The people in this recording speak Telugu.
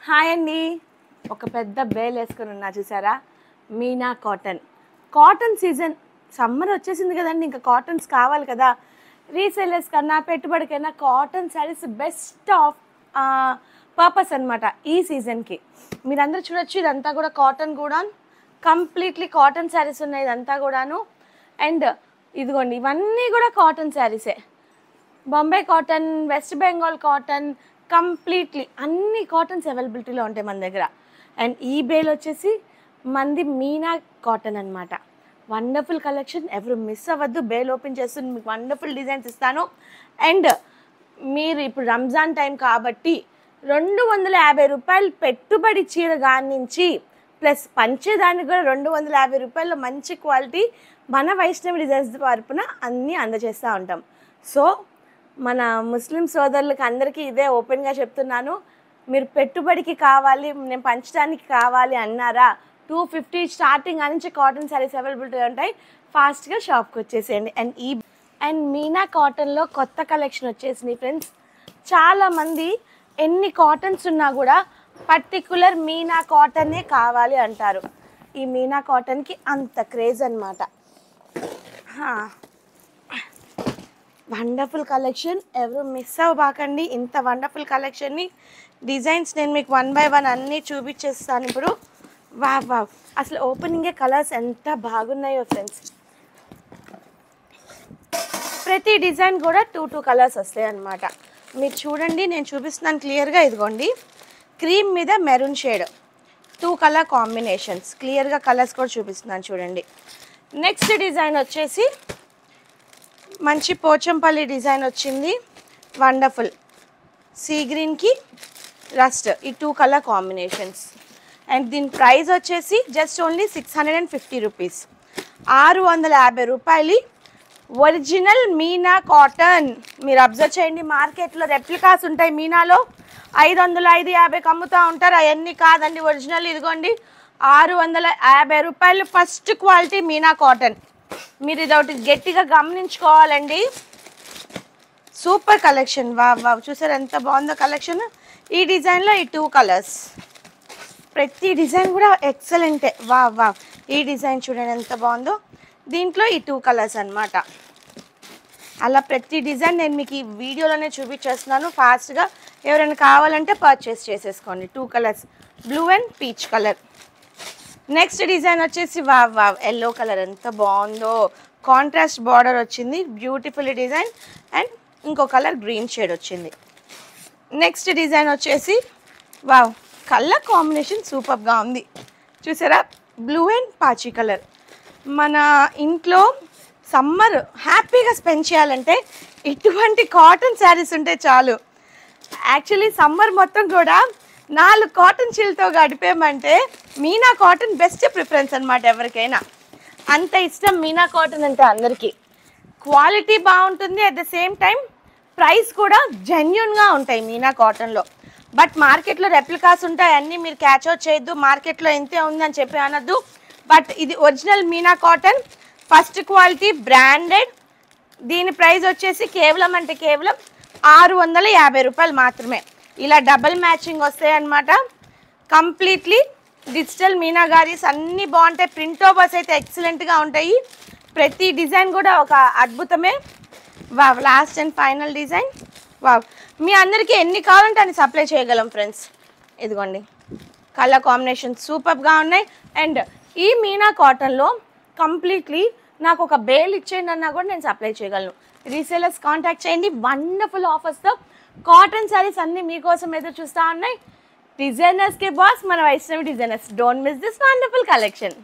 హాయ్ అండి. ఒక పెద్ద బేల్ వేసుకొని ఉన్నా చూసారా, Meena cotton. Cotton season summer వచ్చేసింది కదండి, ఇంకా కాటన్స్ కావాలి కదా. రీసేలర్స్ కన్నా పెట్టుబడికైనా cotton sarees best of purpose అనమాట ఈ సీజన్కి. మీరందరూ చూడొచ్చు, ఇదంతా కూడా కాటన్ కూడా, కంప్లీట్లీ కాటన్ శారీస్ ఉన్నాయి ఇదంతా కూడాను. అండ్ ఇదిగోండి, ఇవన్నీ కూడా కాటన్ శారీసే. Bombay cotton, West Bengal cotton, completely అన్ని కాటన్స్ అవైలబిలిటీలో ఉంటాయి మన దగ్గర. అండ్ ఈ బేల్ వచ్చేసి మంది మీనా కాటన్ అనమాట. వండర్ఫుల్ కలెక్షన్, ఎవరు మిస్ అవ్వద్దు. బేల్ ఓపెన్ చేస్తుంది, మీకు వండర్ఫుల్ డిజైన్స్ ఇస్తాను. అండ్ మీరు ఇప్పుడు రంజాన్ టైం కాబట్టి 250 రూపాయలు పెట్టుబడి చీర నుంచి ప్లస్ పంచేదానికి కూడా 250 రూపాయల మంచి క్వాలిటీ మన వైష్ణవి డిజైన్స్ తరపున అన్నీ అందజేస్తూ ఉంటాం. సో మన ముస్లిం సోదరులకు అందరికీ ఇదే ఓపెన్గా చెప్తున్నాను. మీరు పెట్టుబడికి కావాలి, నేను పంచడానికి కావాలి అన్నారా, 250 స్టార్టింగ్ నుంచి కాటన్ శారీస్ అవైలబిలిటీ ఉంటాయి. ఫాస్ట్గా షాప్కి వచ్చేసేయండి. అండ్ మీనా కాటన్లో కొత్త కలెక్షన్ వచ్చేసింది ఫ్రెండ్స్. చాలామంది ఎన్ని కాటన్స్ ఉన్నా కూడా పర్టికులర్ మీనా కాటనే కావాలి అంటారు. ఈ మీనా కాటన్కి అంత క్రేజ్ అనమాట. వండర్ఫుల్ కలెక్షన్, ఎవరు మిస్ అవ్వబాకండి. ఇంత వండర్ఫుల్ కలెక్షన్ని, డిజైన్స్ నేను మీకు 1 by 1 అన్నీ చూపించేస్తాను ఇప్పుడు. వావ్, అసలు ఓపెనింగే కలర్స్ ఎంత బాగున్నాయో ఫ్రెండ్స్. ప్రతి డిజైన్ కూడా 2 కలర్స్ వస్తాయి అన్నమాట. మీరు చూడండి, నేను చూపిస్తున్నాను క్లియర్గా. ఇదిగోండి, క్రీమ్ మీద మెరూన్ షేడ్, 2 కలర్ కాంబినేషన్స్. క్లియర్గా కలర్స్ కూడా చూపిస్తున్నాను చూడండి. నెక్స్ట్ డిజైన్ వచ్చేసి మంచి పోచంపల్లి డిజైన్ వచ్చింది, వండర్ఫుల్. సీ గ్రీన్కి రస్ట్, ఈ 2 కలర్ కాంబినేషన్స్. అండ్ దీని ప్రైస్ వచ్చేసి జస్ట్ ఓన్లీ 650 రూపీస్, 650 రూపాయలు. Original Meena cotton. మీరు అబ్జర్వ్ చేయండి, మార్కెట్లో రెప్లికాస్ ఉంటాయి మీనాలో, 500, 550 అమ్ముతూ ఉంటారు. అవన్నీ కాదండి, ఒరిజినల్. ఇదిగోండి, 650 రూపాయలు ఫస్ట్ క్వాలిటీ మీనా కాటన్. మీరు ఇదొకటి గట్టిగా గమనించుకోవాలండి. Super collection. వావ్, చూసారు ఎంత బాగుందో కలెక్షన్. ఈ డిజైన్లో ఈ 2 కలర్స్, ప్రతి డిజైన్ కూడా ఎక్సలెంటే. వావ్, ఈ డిజైన్ చూడండి ఎంత బాగుందో. దీంట్లో ఈ 2 కలర్స్ అనమాట. అలా ప్రతి డిజైన్ నేను మీకు ఈ వీడియోలోనే చూపించేస్తున్నాను. ఫాస్ట్గా ఎవరైనా కావాలంటే పర్చేస్ చేసేసుకోండి. 2 colours, blue and peach colour. Next design వచ్చేసి వావ్, ఎల్లో కలర్ ఎంత బాగుందో. కాంట్రాస్ట్ బార్డర్ వచ్చింది, బ్యూటిఫుల్ డిజైన్. అండ్ ఇంకో కలర్ గ్రీన్ షేడ్ వచ్చింది. నెక్స్ట్ డిజైన్ వచ్చేసి వావ్, కలర్ కాంబినేషన్ సూపర్గా ఉంది. చూసారా, బ్లూ అండ్ పాచి కలర్. మన ఇంట్లో సమ్మర్ హ్యాపీగా స్పెండ్ చేయాలంటే ఇటువంటి కాటన్ శారీస్ ఉంటే చాలు. యాక్చువల్లీ సమ్మర్ మొత్తం కూడా 4 కాటన్ చీరలతో గడిపేమంటే మీనా కాటన్ బెస్ట్ ప్రిఫరెన్స్ అనమాట. ఎవరికైనా అంత ఇష్టం మీనా కాటన్ అంటే అందరికీ. క్వాలిటీ బాగుంటుంది, at the same time price కూడా జెన్యున్గా ఉంటాయి మీనా కాటన్లో. బట్ మార్కెట్లో రెప్లికాస్ ఉంటాయి, అన్నీ మీరు క్యాచ్ అవుట్ చేయొద్దు. మార్కెట్లో ఎంతే ఉందని చెప్పి అనొద్దు. బట్ ఇది original Meena cotton, first quality, branded. దీని ప్రైస్ వచ్చేసి కేవలం 650 రూపాయలు మాత్రమే. ఇలా డబల్ మ్యాచింగ్ వస్తాయి అన్నమాట. కంప్లీట్లీ డిజిటల్ మీనాగారీస్ అన్నీ బాగుంటాయి. ప్రింట్ ఓవర్స్ అయితే ఎక్సలెంట్గా ఉంటాయి. ప్రతి డిజైన్ కూడా ఒక అద్భుతమే. Wow, last and final design. Wow, మీ అందరికీ ఎన్ని కావాలంటే అన్ని సప్లై చేయగలం ఫ్రెండ్స్. ఇదిగోండి, కలర్ కాంబినేషన్ సూపర్గా ఉన్నాయి. అండ్ ఈ మీనా కాటన్లో కంప్లీట్లీ నాకు ఒక బేల్ ఇచ్చేయండి అన్నా కూడా నేను సప్లై చేయగలను. రీసేలర్స్ కాంటాక్ట్ చేయండి. వండర్ఫుల్ ఆఫర్స్తో కాటన్ శారీస్ అన్నీ మీకోసం ఎదురు చూస్తూ ఉన్నాయి. డిజైనర్స్కి బాస్ మన Vaishnavi designers. Don't miss this wonderful collection.